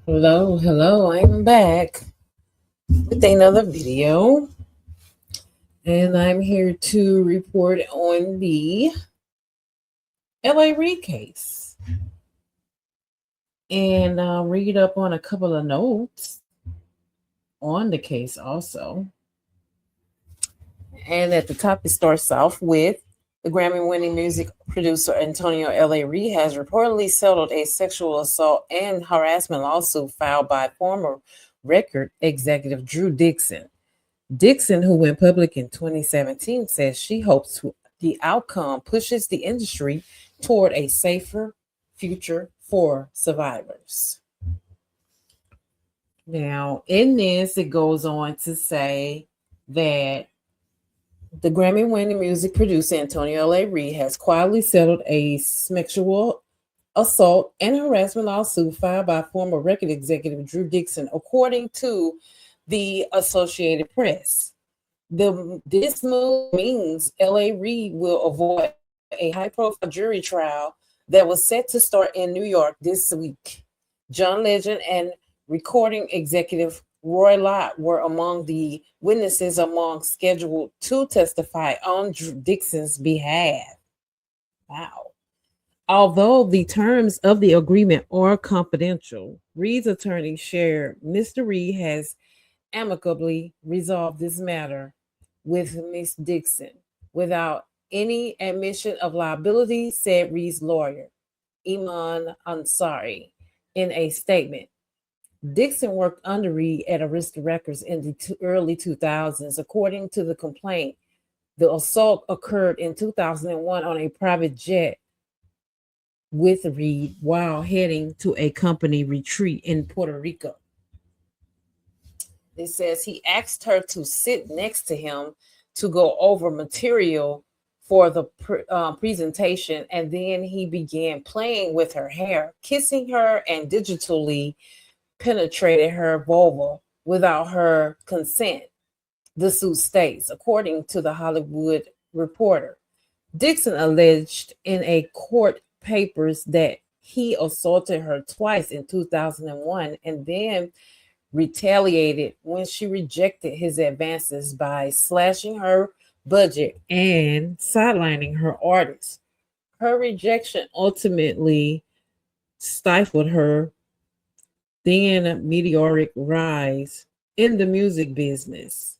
Hello, I'm back with another video, and I'm here to report on the LA Reid case and read up on a couple of notes on the case also. And at the top, it starts off with the Grammy-winning music producer Antonio L.A. Reid has reportedly settled a sexual assault and harassment lawsuit filed by former record executive Drew Dixon. Dixon, who went public in 2017, says she hopes the outcome pushes the industry toward a safer future for survivors. Now, in this, it goes on to say that the Grammy-winning music producer Antonio L.A. Reid has quietly settled a sexual assault and harassment lawsuit filed by former record executive Drew Dixon, according to the Associated Press. This move means L.A. Reid will avoid a high-profile jury trial that was set to start in New York this week. John Legend and recording executive Roy Lott were among the witnesses scheduled to testify on Dixon's behalf. Wow. Although the terms of the agreement are confidential, Reid's attorney shared Mr. Reid has amicably resolved this matter with Ms. Dixon without any admission of liability, said Reid's lawyer, Iman Ansari, in a statement. Dixon worked under Reid at Arista Records in the early 2000s. According to the complaint, the assault occurred in 2001 on a private jet with Reid while heading to a company retreat in Puerto Rico. It says he asked her to sit next to him to go over material for the presentation, and then he began playing with her hair, kissing her, and digitally penetrated her vulva without her consent, the suit states, according to the Hollywood Reporter. Dixon alleged in a court papers that he assaulted her twice in 2001 and then retaliated when she rejected his advances by slashing her budget and sidelining her artists. Her rejection ultimately stifled her then meteoric rise in the music business.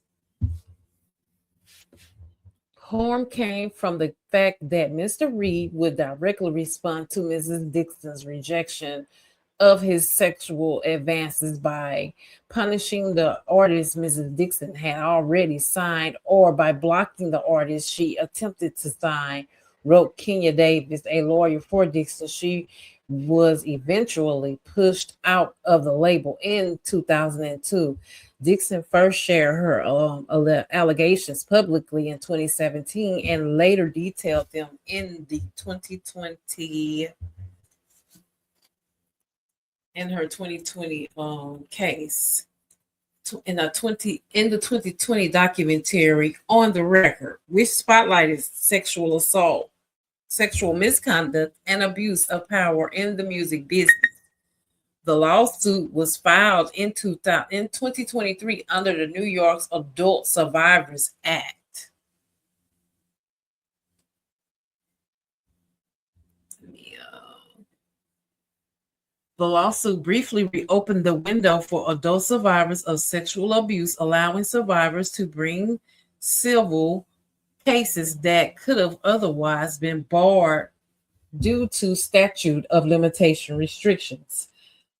Harm came from the fact that Mr. Reid would directly respond to Mrs. Dixon's rejection of his sexual advances by punishing the artist Mrs. Dixon had already signed or by blocking the artist she attempted to sign, wrote Kenya Davis, a lawyer for Dixon. She was eventually pushed out of the label in 2002. Dixon first shared her allegations publicly in 2017 and later detailed them in the 2020 in her 2020 case in the 2020 documentary On the Record, which spotlighted sexual assault, sexual misconduct, and abuse of power in the music business. The lawsuit was filed in 2023 under the New York's Adult Survivors Act. The lawsuit briefly reopened the window for adult survivors of sexual abuse, allowing survivors to bring civil cases that could have otherwise been barred due to statute of limitation restrictions.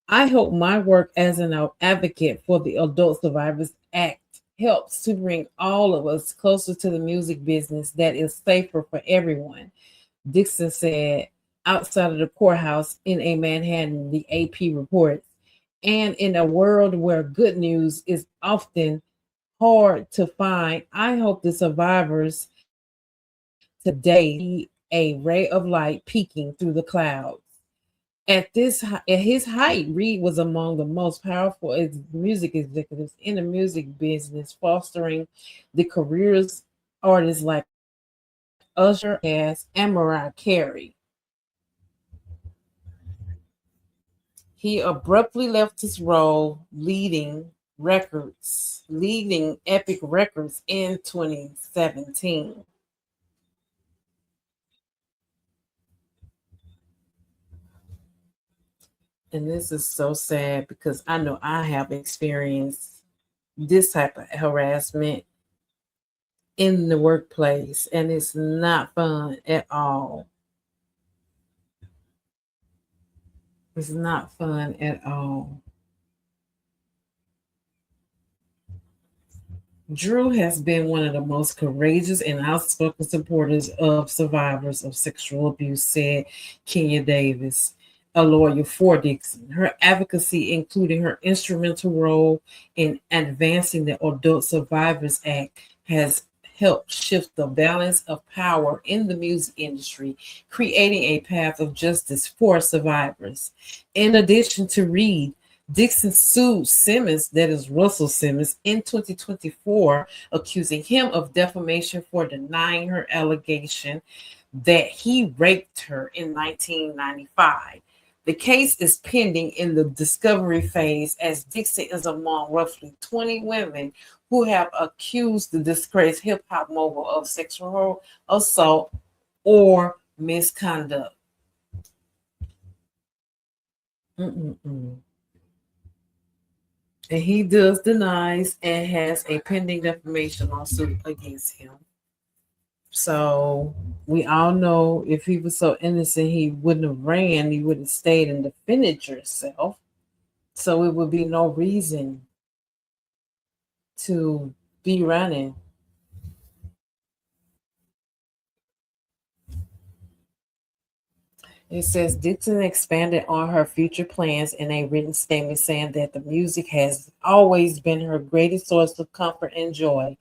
I hope my work as an advocate for the Adult Survivors Act helps to bring all of us closer to the music business that is safer for everyone, Dixon said outside of the courthouse in a Manhattan, the AP reports. And in a world where good news is often hard to find, I hope the survivors today see a ray of light peeking through the clouds. At his height, Reid was among the most powerful music executives in the music business, fostering the careers artists like Usher, Cass, and Mariah Carey. He abruptly left his role leading Epic Records in 2017. And this is so sad because I know I have experienced this type of harassment in the workplace, and it's not fun at all. It's not fun at all. Drew has been one of the most courageous and outspoken supporters of survivors of sexual abuse, said Kenya Davis, a lawyer for Dixon. Her advocacy, including her instrumental role in advancing the Adult Survivors Act, has helped shift the balance of power in the music industry, creating a path of justice for survivors. In addition to Reid, Dixon sued Simmons, that is Russell Simmons, in 2024, accusing him of defamation for denying her allegation that he raped her in 1995. The case is pending in the discovery phase as Dixon is among roughly 20 women who have accused the disgraced hip hop mogul of sexual assault or misconduct. Mm-mm-mm. And he does denies and has a pending defamation lawsuit against him. So we all know if he was so innocent, he wouldn't have ran. He would have stayed and defended yourself. So it would be no reason to be running. It says Dixon expanded on her future plans in a written statement saying that the music has always been her greatest source of comfort and joy.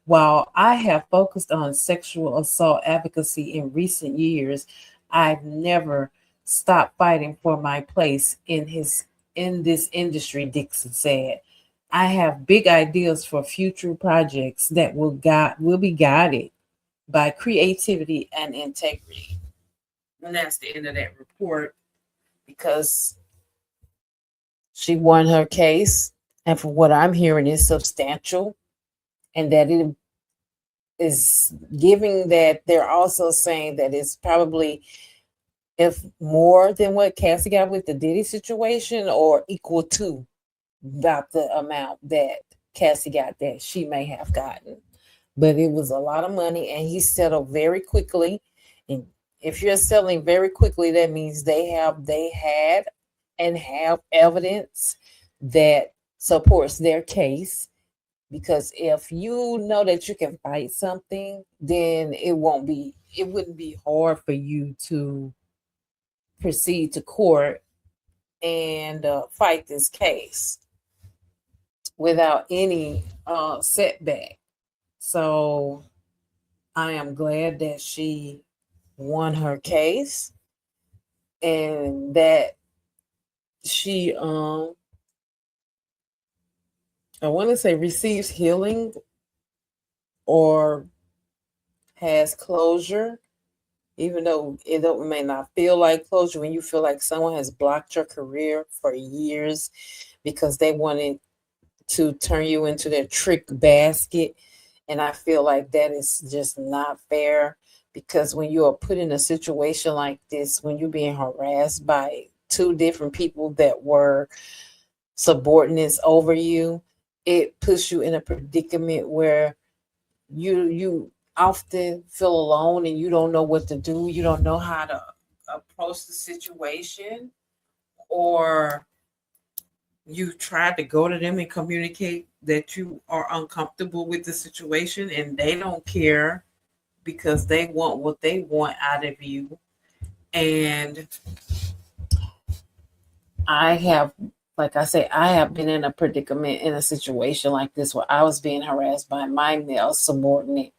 While I have focused on sexual assault advocacy in recent years, I've never stopped fighting for my place in this industry, Dixon said. I have big ideas for future projects that will be guided by creativity and integrity. And that's the end of that report because she won her case. And from what I'm hearing, is substantial. And that it is giving that they're also saying that it's probably if more than what Cassie got with the Diddy situation or equal to about the amount that Cassie got that she may have gotten. But it was a lot of money and he settled very quickly. And if you're selling very quickly, that means they had and have evidence that supports their case. Because if you know that you can fight something, then it wouldn't be hard for you to proceed to court and fight this case without any setback. So I am glad that she won her case and that she I want to say receives healing or has closure, even though may not feel like closure when you feel like someone has blocked your career for years because they wanted to turn you into their trick basket. And I feel like that is just not fair because when you are put in a situation like this, when you're being harassed by two different people that were subordinates over you, it puts you in a predicament where you often feel alone and you don't know what to do. You don't know how to approach the situation, or you try to go to them and communicate that you are uncomfortable with the situation and they don't care because they want what they want out of you. And I have, like I say, I have been in a predicament in a situation like this where I was being harassed by my male subordinate,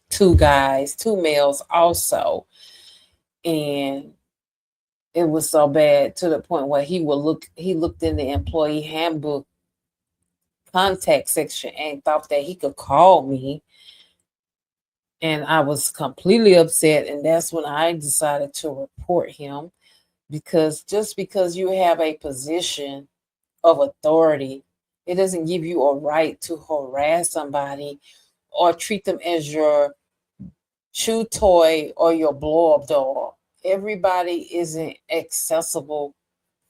two guys, two males also. And It was so bad to the point where he looked in the employee handbook contact section and thought that he could call me, and I was completely upset, and that's when I decided to report him, because just because you have a position of authority, it doesn't give you a right to harass somebody or treat them as your chew toy or your blow up doll. Everybody isn't accessible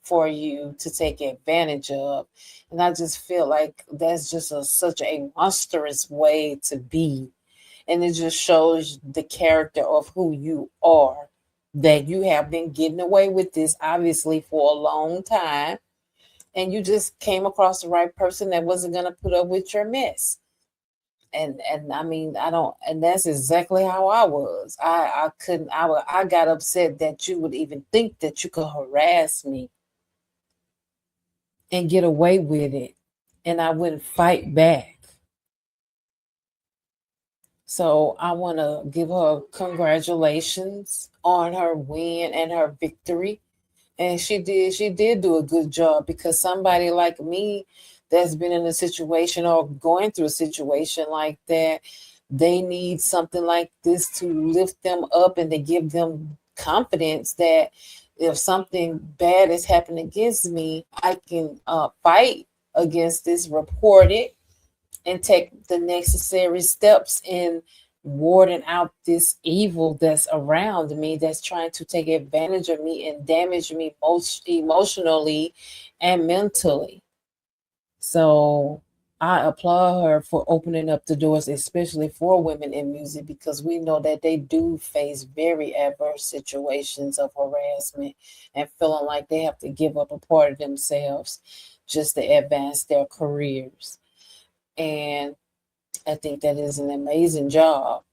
for you to take advantage of. And I just feel like that's just such a monstrous way to be. And it just shows the character of who you are, that you have been getting away with this obviously for a long time. And you just came across the right person that wasn't going to put up with your mess. And I mean, I don't, and that's exactly how I was. I couldn't, I got upset that you would even think that you could harass me and get away with it, and I wouldn't fight back. So I want to give her congratulations on her win and her victory. And she did do a good job, because somebody like me that's been in a situation or going through a situation like that, they need something like this to lift them up and to give them confidence that if something bad is happening against me, I can fight against this, report it, and take the necessary steps in warding out this evil that's around me, that's trying to take advantage of me and damage me most emotionally and mentally. So I applaud her for opening up the doors, especially for women in music, because we know that they do face very adverse situations of harassment and feeling like they have to give up a part of themselves just to advance their careers. And I think that is an amazing job.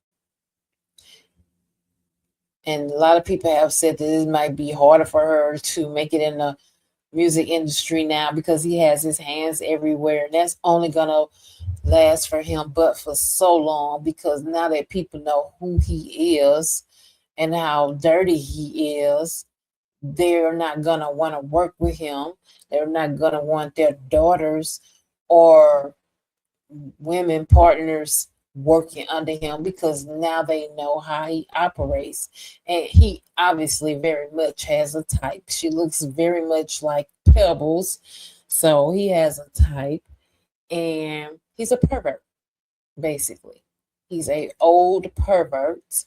And a lot of people have said that it might be harder for her to make it in the music industry now, because he has his hands everywhere. And that's only going to last for him but for so long, because now that people know who he is and how dirty he is, they're not going to want to work with him. They're not going to want their daughters or women partners working under him, because now they know how he operates. And he obviously very much has a type. She looks very much like Pebbles. So he has a type, and he's a pervert, basically. He's a old pervert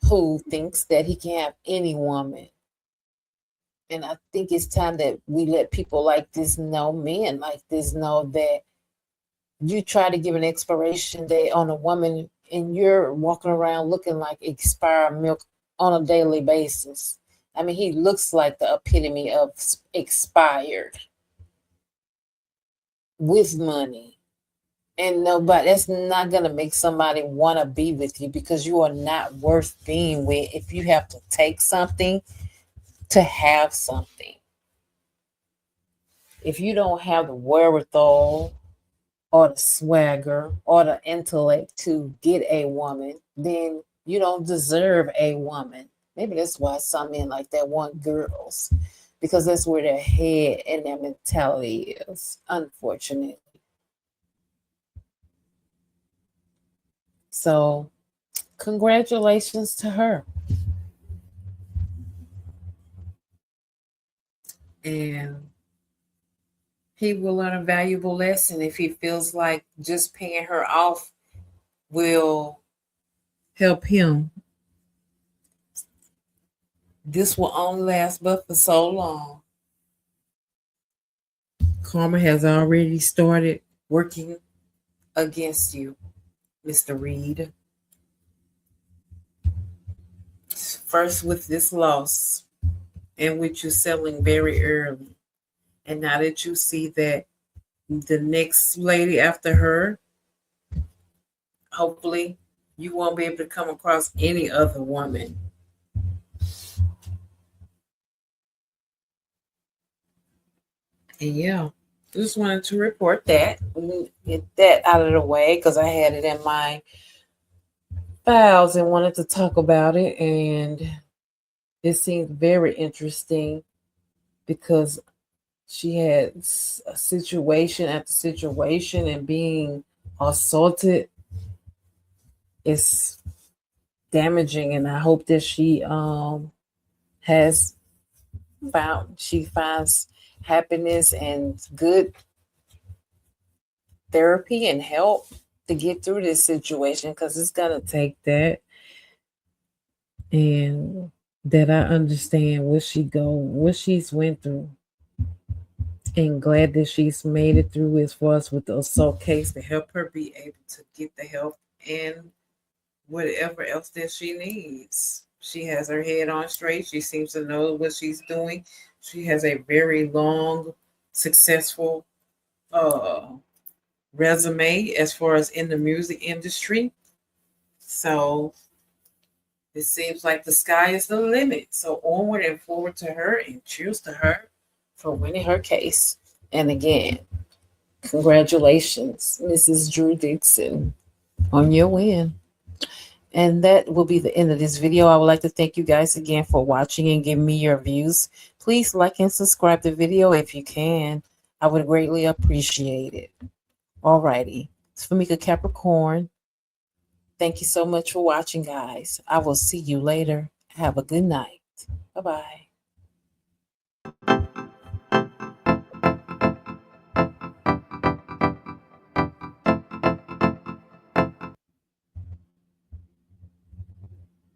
who thinks that he can have any woman. And I think it's time that we let people like this know, men like this know, that you try to give an expiration date on a woman and you're walking around looking like expired milk on a daily basis. I mean, he looks like the epitome of expired with money. And nobody, that's not going to make somebody want to be with you, because you are not worth being with if you have to take something to have something. If you don't have the wherewithal or the swagger or the intellect to get a woman, then you don't deserve a woman. Maybe that's why some men like that want girls, because that's where their head and their mentality is, unfortunately. So, congratulations to her. And he will learn a valuable lesson if he feels like just paying her off will help him. This will only last but for so long. Karma has already started working against you, Mr. Reid. First with this loss, and with you selling very early. And now that you see that the next lady after her, hopefully you won't be able to come across any other woman. And yeah, just wanted to report that, get that out of the way, because I had it in my files and wanted to talk about it. And It seemed very interesting because she had a situation after situation, and being assaulted is damaging. And I hope that has she finds happiness and good therapy and help to get through this situation, because it's gonna take that. And that I understand what she's went through, and glad that she's made it through as far as with the assault case, to help her be able to get the help and whatever else that she needs. She has her head on straight. She seems to know what she's doing. She has a very long, successful uh, resume as far as in the music industry. So it seems like the sky is the limit. So onward and forward to her, and cheers to her for winning her case. And again, congratulations, Mrs. Drew Dixon, on your win. And that will be the end of this video. I would like to thank you guys again for watching and giving me your views. Please like and subscribe the video if you can. I would greatly appreciate it. Alrighty. It's Famika Capricorn. Thank you so much for watching, guys. I will see you later. Have a good night. Bye-bye.